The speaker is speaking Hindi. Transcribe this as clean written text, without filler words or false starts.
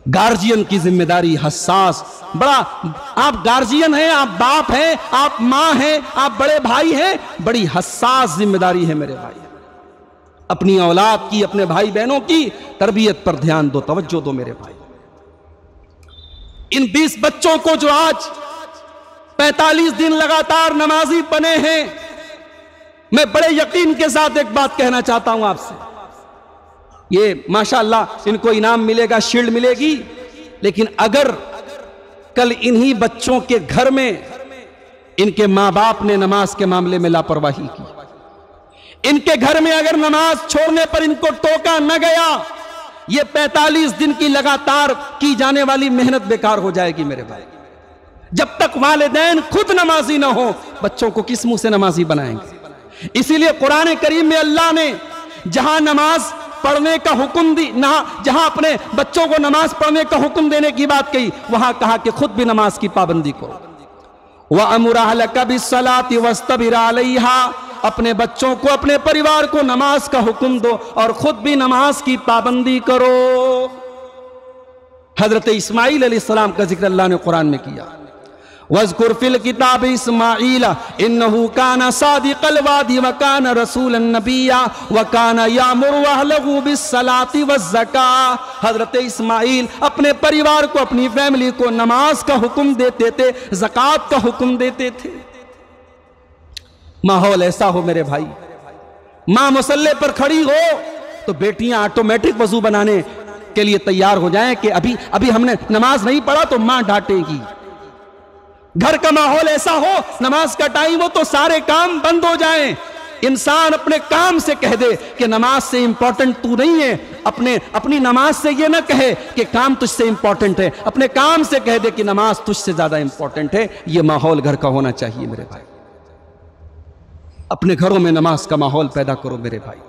गार्जियन की जिम्मेदारी हसास, बड़ा, आप गार्जियन हैं, आप बाप हैं, आप मां हैं, आप बड़े भाई हैं, बड़ी हसास जिम्मेदारी है मेरे भाई। अपनी औलाद की, अपने भाई बहनों की तरबियत पर ध्यान दो, तवज्जो दो मेरे भाई। इन 20 बच्चों को जो आज 45 दिन लगातार नमाजी बने हैं, मैं बड़े यकीन के साथ एक बात कहना चाहता हूं आपसे, ये माशाअल्लाह इनको इनाम मिलेगा, शील्ड मिलेगी, लेकिन अगर कल इन्हीं बच्चों के घर में इनके मां बाप ने नमाज के मामले में लापरवाही की, इनके घर में अगर नमाज छोड़ने पर इनको टोका न गया, ये 45 दिन की लगातार की जाने वाली मेहनत बेकार हो जाएगी मेरे भाई। जब तक वालिदैन खुद नमाजी ना हो, बच्चों को किस मुंह से नमाजी बनाएंगे? इसीलिए कुरान करीम में अल्लाह ने जहां नमाज पढ़ने का हुक्म दी, जहां अपने बच्चों को नमाज पढ़ने का हुक्म देने की बात कही, वहां कहा कि खुद भी नमाज की पाबंदी करो। वअमुर अहलका बिस्सलाति वस्तबिर अलैहा, अपने बच्चों को, अपने परिवार को नमाज का हुक्म दो और खुद भी नमाज की पाबंदी करो। हजरत इस्माइल अलैहिस्सलाम का जिक्र अल्लाह ने कुरान में किया, वज़कुर फिल किताब इस्माइल इन्नहु काना सादिक़ल वादी व काना रसूलन नबिय्या व काना यामुरु अहलहु बिस्सलाति वज़्ज़काह। हजरत इस्माइल अपने परिवार को, अपनी फैमिली को नमाज का हुक्म देते थे, ज़कात का हुक्म देते थे। माहौल ऐसा हो मेरे भाई, मां मुसल्ले पर खड़ी हो तो बेटियां ऑटोमेटिक वजू बनाने के लिए तैयार हो जाएं कि अभी हमने नमाज नहीं पढ़ा तो मां डांटेगी। घर का माहौल ऐसा हो, नमाज का टाइम हो तो सारे काम बंद हो जाएं। इंसान अपने काम से कह दे कि नमाज से इंपॉर्टेंट तू नहीं है, अपनी नमाज से ये ना कहे कि काम तुझसे इंपॉर्टेंट है, अपने काम से कह दे कि नमाज तुझसे ज्यादा इंपॉर्टेंट है। ये माहौल घर का होना चाहिए मेरे भाई। अपने घरों में नमाज का माहौल पैदा करो मेरे भाई।